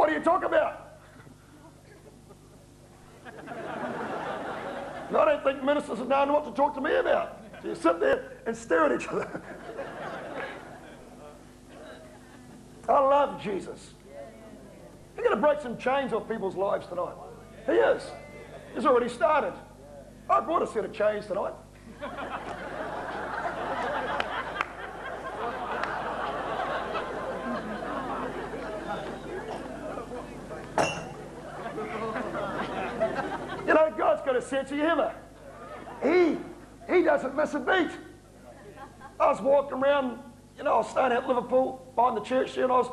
What do you talk about? And I don't think ministers have known what to talk to me about. So you sit there and stare at each other. I love Jesus. He's going to break some chains off people's lives tonight. He is. He's already started. I brought a set of chains tonight. You know, God's got a sense of humour. He doesn't miss a beat. I was walking around, you know, I was staying at Liverpool, behind the church there, and I was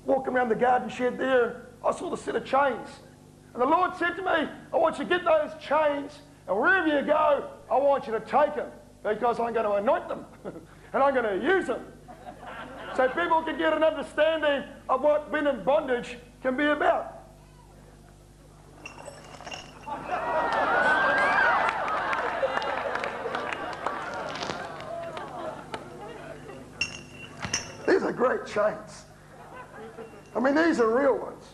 walking around the garden shed there, and I saw the set of chains. And the Lord said to me, I want you to get those chains, and wherever you go, I want you to take them, because I'm going to anoint them, and I'm going to use them. So people can get an understanding of what being in bondage can be about. These are great chains. I mean, these are real ones.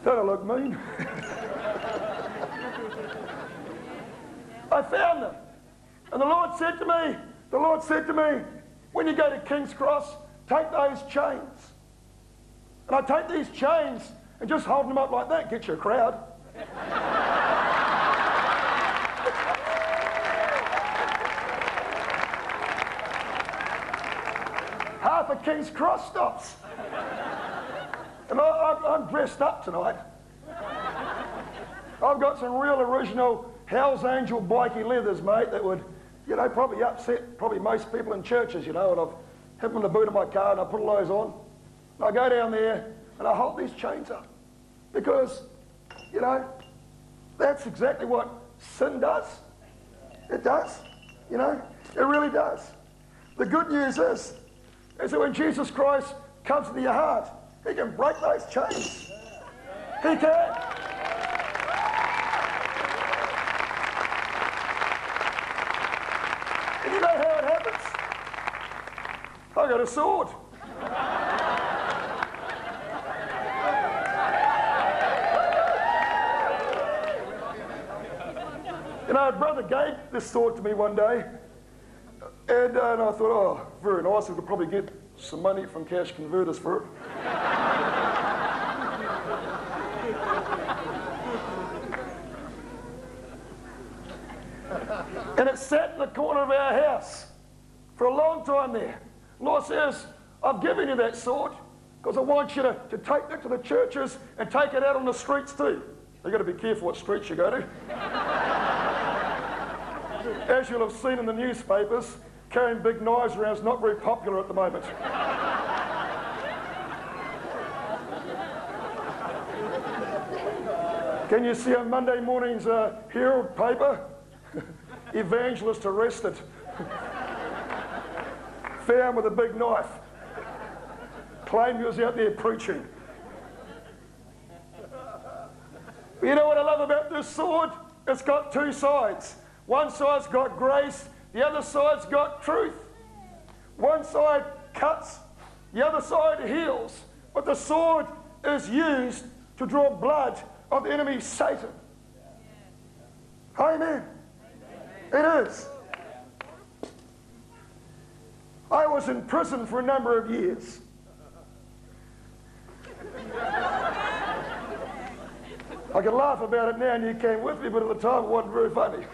Don't I look mean? I found them. And the Lord said to me, when you go to King's Cross, take those chains. And I take these chains and just hold them up like that, get you a crowd. Half a King's Cross stops. And I'm dressed up tonight. I've got some real original Hell's Angel bikey leathers, mate, that would, you know, probably upset probably most people in churches, you know, and I've hit them in the boot of my car and I put all those on. And I go down there and I hold these chains up. Because, you know, that's exactly what sin does. It does, you know, it really does. The good news is that when Jesus Christ comes into your heart, he can break those chains. He can. And you know how it happens? I got a sword. You know, a brother gave this sword to me one day, and I thought, oh, very nice. We could probably get some money from cash converters for it. And it sat in the corner of our house for a long time there. Lord says, I've given you that sword because I want you to take that to the churches and take it out on the streets too. You've got to be careful what streets you go to. As you'll have seen in the newspapers, carrying big knives around is not very popular at the moment. Can you see on Monday morning's Herald paper? Evangelist arrested. Found with a big knife. Claimed he was out there preaching. You know what I love about this sword? It's got two sides. One side's got grace, the other side's got truth. One side cuts, the other side heals. But the sword is used to draw blood of the enemy Satan. Amen. It is. I was in prison for a number of years. I can laugh about it now and you came with me, but at the time it wasn't very funny.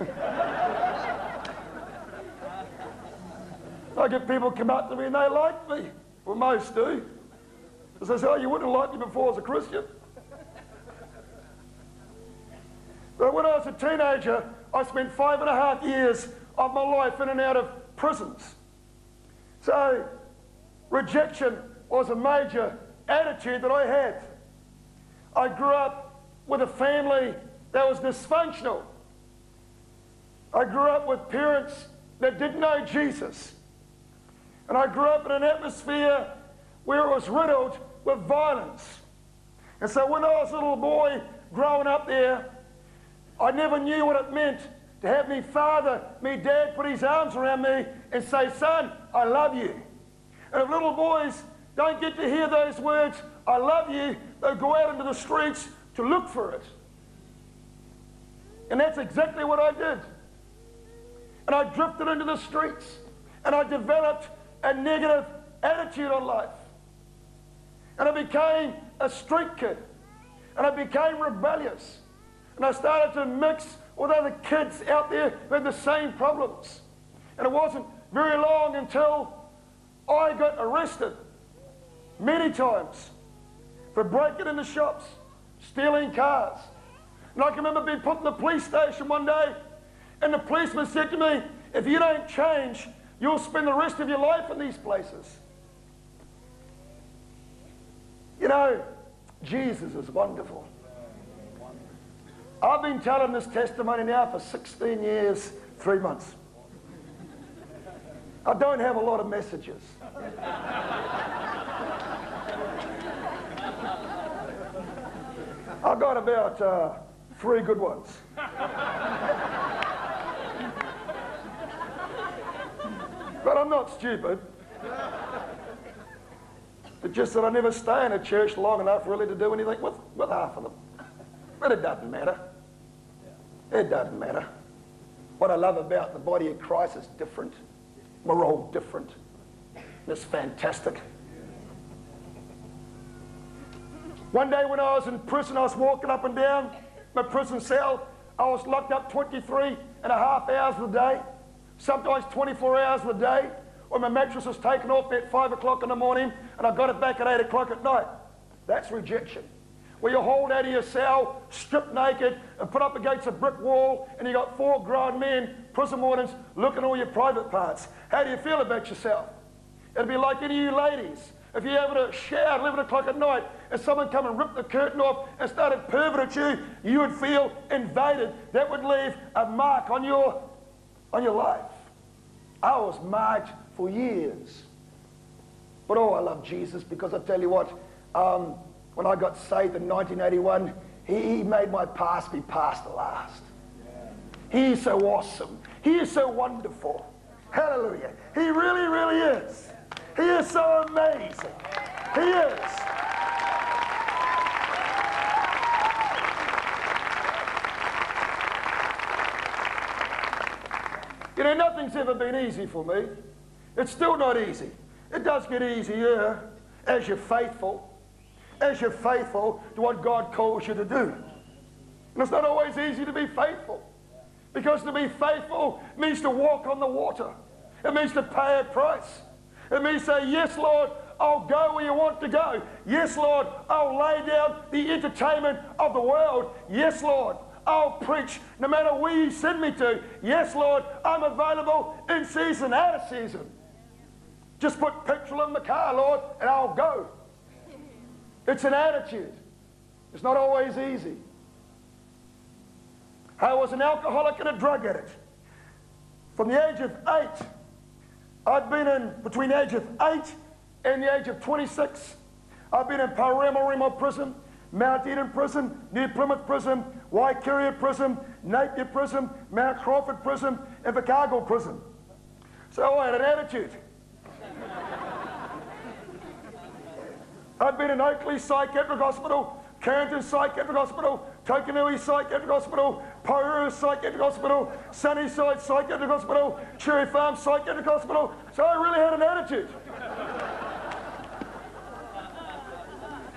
I get people come up to me and they like me. Well, most do. Because they say, oh, you wouldn't have liked me before as a Christian. But when I was a teenager, I spent 5.5 years of my life in and out of prisons. So, rejection was a major attitude that I had. I grew up with a family that was dysfunctional. I grew up with parents that didn't know Jesus. And I grew up in an atmosphere where it was riddled with violence. And so when I was a little boy growing up there, I never knew what it meant to have me father, me dad put his arms around me and say, son, I love you. And if little boys don't get to hear those words, I love you, they'll go out into the streets to look for it. And that's exactly what I did. And I drifted into the streets, and I developed a negative attitude on life. And I became a street kid, and I became rebellious. And I started to mix with other kids out there who had the same problems. And it wasn't very long until I got arrested many times for breaking into shops, stealing cars. And I can remember being put in the police station one day, and the policeman said to me, if you don't change, you'll spend the rest of your life in these places. You know, Jesus is wonderful. I've been telling this testimony now for 16 years, 3 months. I don't have a lot of messages. I've got about 3 good ones. But I'm not stupid. It's just that I never stay in a church long enough really to do anything with half of them. But it doesn't matter. It doesn't matter. What I love about the body of Christ is different. We're all different. It's fantastic. One day when I was in prison, I was walking up and down my prison cell. I was locked up 23 and a half hours of the day, sometimes 24 hours of the day, when my mattress was taken off at 5 o'clock in the morning and I got it back at 8 o'clock at night. That's rejection. Where you're hauled out of your cell, stripped naked, and put up against a brick wall, and you got 4 grown men, prison wardens, looking at all your private parts. How do you feel about yourself? It'd be like any of you ladies. If you're having a shower at 11 o'clock at night, and someone come and ripped the curtain off and started pervert at you, you would feel invaded. That would leave a mark on your life. I was marked for years. But oh, I love Jesus, because I tell you what, when I got saved in 1981, he made my past be past the last. He is so awesome. He is so wonderful. Hallelujah. He really, really is. He is so amazing. He is. You know, nothing's ever been easy for me. It's still not easy. It does get easier as you're faithful. As you're faithful to what God calls you to do. And it's not always easy to be faithful. Because to be faithful means to walk on the water. It means to pay a price. It means to say, yes, Lord, I'll go where you want to go. Yes, Lord, I'll lay down the entertainment of the world. Yes, Lord, I'll preach no matter where you send me to. Yes, Lord, I'm available in season, out of season. Just put petrol in the car, Lord, and I'll go. It's an attitude. It's not always easy. I was an alcoholic and a drug addict. From the age of 8, I'd been in between the age of 8 and the age of 26. I've been in Palermo prison, Mount Eden prison, New Plymouth prison, Waikaria prison, Napier prison, Mount Crawford prison, and Chicago prison. So I had an attitude. I'd been in Oakley Psychiatric Hospital, Carrington Psychiatric Hospital, Tokanui Psychiatric Hospital, Poirua Psychiatric Hospital, Sunnyside Psychiatric Hospital, Cherry Farm Psychiatric Hospital. So I really had an attitude.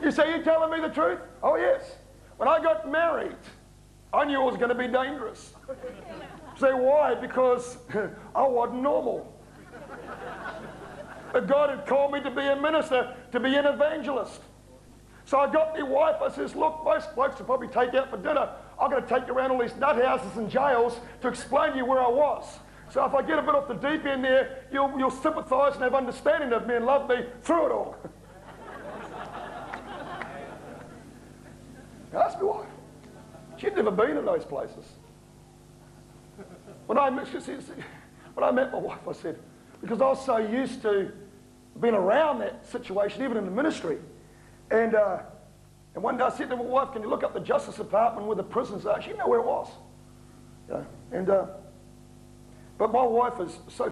You say, you telling me the truth? Oh yes. When I got married, I knew it was going to be dangerous. Say, why? Because I wasn't normal. But God had called me to be a minister, to be an evangelist. So I got my wife, I says, look, most blokes will probably take you out for dinner. I'm going to take you around all these nut houses and jails to explain to you where I was. So if I get a bit off the deep end there, you'll sympathise and have understanding of me and love me through it all. Ask my wife. She'd never been in those places. When I met my wife, I said, because I was so used to being around that situation, even in the ministry. And one day I said to my wife, can you look up the Justice Department where the prisons are? She didn't know where it was. You know? And, but my wife is so